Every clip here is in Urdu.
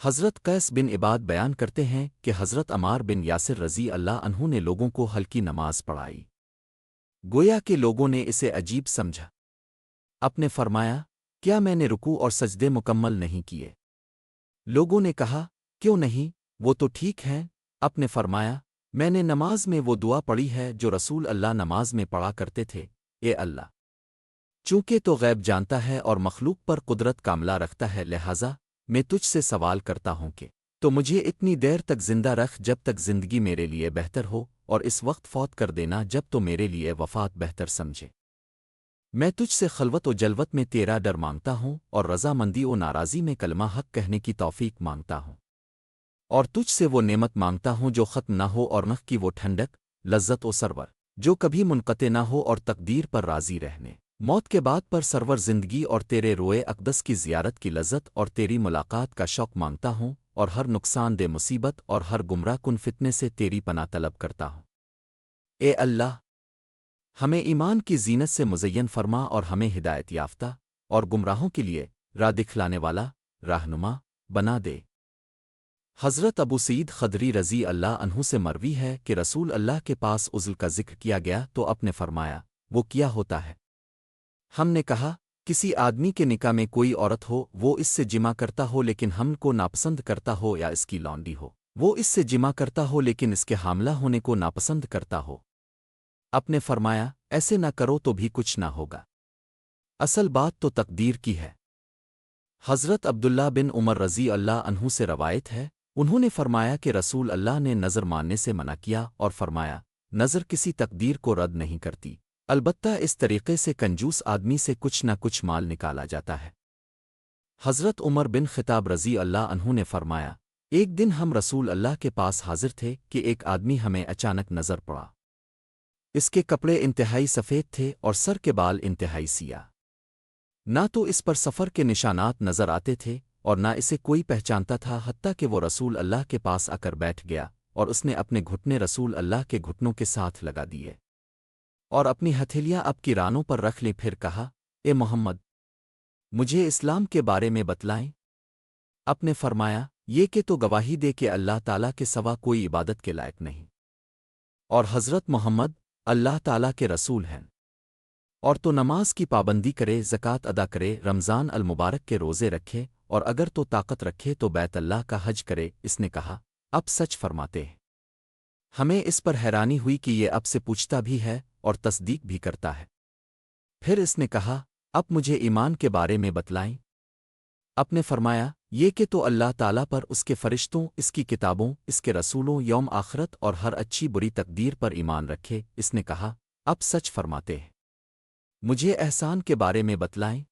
حضرت قیس بن عباد بیان کرتے ہیں کہ حضرت عمار بن یاسر رضی اللہ عنہ نے لوگوں کو ہلکی نماز پڑھائی، گویا کہ لوگوں نے اسے عجیب سمجھا۔ آپ نے فرمایا، کیا میں نے رکوع اور سجدے مکمل نہیں کیے؟ لوگوں نے کہا، کیوں نہیں، وہ تو ٹھیک ہیں۔ آپ نے فرمایا، میں نے نماز میں وہ دعا پڑھی ہے جو رسول اللہ نماز میں پڑھا کرتے تھے، اے اللہ، چونکہ تو غیب جانتا ہے اور مخلوق پر قدرت کاملہ رکھتا ہے، لہذا میں تجھ سے سوال کرتا ہوں کہ تو مجھے اتنی دیر تک زندہ رکھ جب تک زندگی میرے لیے بہتر ہو، اور اس وقت فوت کر دینا جب تو میرے لیے وفات بہتر سمجھے۔ میں تجھ سے خلوت و جلوت میں تیرا ڈر مانگتا ہوں اور رضامندی و ناراضی میں کلمہ حق کہنے کی توفیق مانگتا ہوں، اور تجھ سے وہ نعمت مانگتا ہوں جو ختم نہ ہو، اور نخ کی وہ ٹھنڈک، لذت و سرور جو کبھی منقطع نہ ہو، اور تقدیر پر راضی رہنے، موت کے بعد پر سرور زندگی، اور تیرے روئے اقدس کی زیارت کی لذت اور تیری ملاقات کا شوق مانگتا ہوں، اور ہر نقصان دہ مصیبت اور ہر گمراہ کن فتنے سے تیری پناہ طلب کرتا ہوں۔ اے اللہ، ہمیں ایمان کی زینت سے مزین فرما اور ہمیں ہدایت یافتہ اور گمراہوں کے لیے راہ دکھلانے والا راہنما بنا دے۔ حضرت ابو سعید خدری رضی اللہ عنہ سے مروی ہے کہ رسول اللہ کے پاس عزل کا ذکر کیا گیا تو آپ نے فرمایا، وہ کیا ہوتا ہے؟ ہم نے کہا، کسی آدمی کے نکاح میں کوئی عورت ہو، وہ اس سے جمع کرتا ہو لیکن ہم کو ناپسند کرتا ہو، یا اس کی لونڈی ہو، وہ اس سے جمع کرتا ہو لیکن اس کے حاملہ ہونے کو ناپسند کرتا ہو۔ آپ نے فرمایا، ایسے نہ کرو تو بھی کچھ نہ ہوگا، اصل بات تو تقدیر کی ہے۔ حضرت عبداللہ بن عمر رضی اللہ عنہ سے روایت ہے، انہوں نے فرمایا کہ رسول اللہ نے نظر ماننے سے منع کیا اور فرمایا، نظر کسی تقدیر کو رد نہیں کرتی، البتہ اس طریقے سے کنجوس آدمی سے کچھ نہ کچھ مال نکالا جاتا ہے۔ حضرت عمر بن خطاب رضی اللہ عنہ نے فرمایا، ایک دن ہم رسول اللہ کے پاس حاضر تھے کہ ایک آدمی ہمیں اچانک نظر پڑا۔ اس کے کپڑے انتہائی سفید تھے اور سر کے بال انتہائی سیاہ، نہ تو اس پر سفر کے نشانات نظر آتے تھے اور نہ اسے کوئی پہچانتا تھا، حتیٰ کہ وہ رسول اللہ کے پاس آ کر بیٹھ گیا اور اس نے اپنے گھٹنے رسول اللہ کے گھٹنوں کے ساتھ لگا دیے اور اپنی ہتھیلیاں اب کی رانوں پر رکھ لی، پھر کہا، اے محمد، مجھے اسلام کے بارے میں بتلائیں۔ آپ نے فرمایا، یہ کہ تو گواہی دے کہ اللہ تعالیٰ کے سوا کوئی عبادت کے لائق نہیں، اور حضرت محمد اللہ تعالیٰ کے رسول ہیں، اور تو نماز کی پابندی کرے، زکوٰۃ ادا کرے، رمضان المبارک کے روزے رکھے، اور اگر تو طاقت رکھے تو بیت اللہ کا حج کرے۔ اس نے کہا، اب سچ فرماتے ہیں۔ ہمیں اس پر حیرانی ہوئی کہ یہ اب سے پوچھتا بھی ہے اور تصدیق بھی کرتا ہے۔ پھر اس نے کہا، اب مجھے ایمان کے بارے میں بتلائیں۔ آپ نے فرمایا، یہ کہ تو اللہ تعالیٰ پر، اس کے فرشتوں، اس کی کتابوں، اس کے رسولوں، یوم آخرت اور ہر اچھی بری تقدیر پر ایمان رکھے۔ اس نے کہا، اب سچ فرماتے ہیں۔ مجھے احسان کے بارے میں بتلائیں۔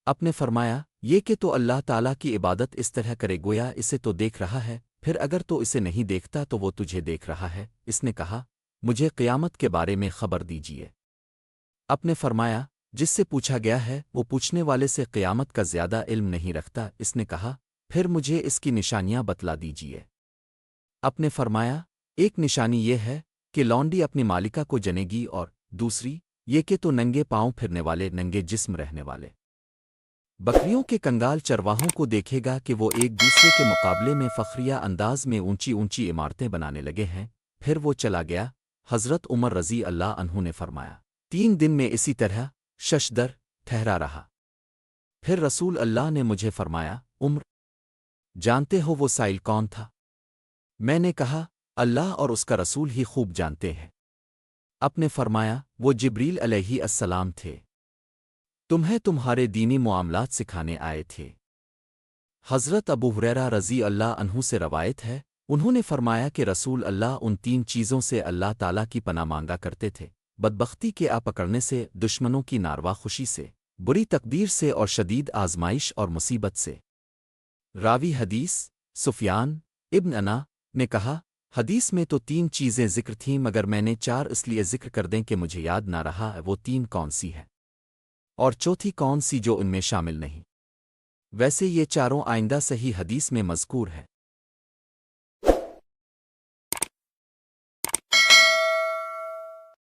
آپ نے فرمایا، یہ کہ تو اللہ تعالیٰ کی عبادت اس طرح کرے گویا اسے تو دیکھ رہا ہے، پھر اگر تو اسے نہیں دیکھتا تو وہ تجھے دیکھ رہا ہے۔ اس نے کہا، مجھے قیامت کے بارے میں خبر دیجیے۔ آپ نے فرمایا، جس سے پوچھا گیا ہے وہ پوچھنے والے سے قیامت کا زیادہ علم نہیں رکھتا۔ اس نے کہا، پھر مجھے اس کی نشانیاں بتلا دیجیے۔ آپ نے فرمایا، ایک نشانی یہ ہے کہ لونڈی اپنی مالکہ کو جنے گی، اور دوسری یہ کہ تو ننگے پاؤں پھرنے والے، ننگے جسم رہنے والے بکریوں کے کنگال چرواہوں کو دیکھے گا کہ وہ ایک دوسرے کے مقابلے میں فخریہ انداز میں اونچی اونچی عمارتیں بنانے لگے ہیں۔ پھر وہ چلا گیا۔ حضرت عمر رضی اللہ عنہ نے فرمایا، 3 دن میں اسی طرح ششدر ٹھہرا رہا۔ پھر رسول اللہ نے مجھے فرمایا، عمر، جانتے ہو وہ سائل کون تھا؟ میں نے کہا، اللہ اور اس کا رسول ہی خوب جانتے ہیں۔ آپ نے فرمایا، وہ جبریل علیہ السلام تھے، تمہیں تمہارے دینی معاملات سکھانے آئے تھے۔ حضرت ابو ہریرہ رضی اللہ عنہ سے روایت ہے، انہوں نے فرمایا کہ رسول اللہ ان 3 چیزوں سے اللہ تعالیٰ کی پناہ مانگا کرتے تھے، بدبختی کے آ پکڑنے سے، دشمنوں کی ناروا خوشی سے، بری تقدیر سے، اور شدید آزمائش اور مصیبت سے۔ راوی حدیث سفیان ابن انا نے کہا، حدیث میں تو 3 چیزیں ذکر تھیں، مگر میں نے 4 اس لیے ذکر کر دیں کہ مجھے یاد نہ رہا وہ 3 کون سی ہیں، اور چوتھی کون سی جو ان میں شامل نہیں۔ ویسے یہ چاروں آئندہ صحیح حدیث میں مذکور ہے۔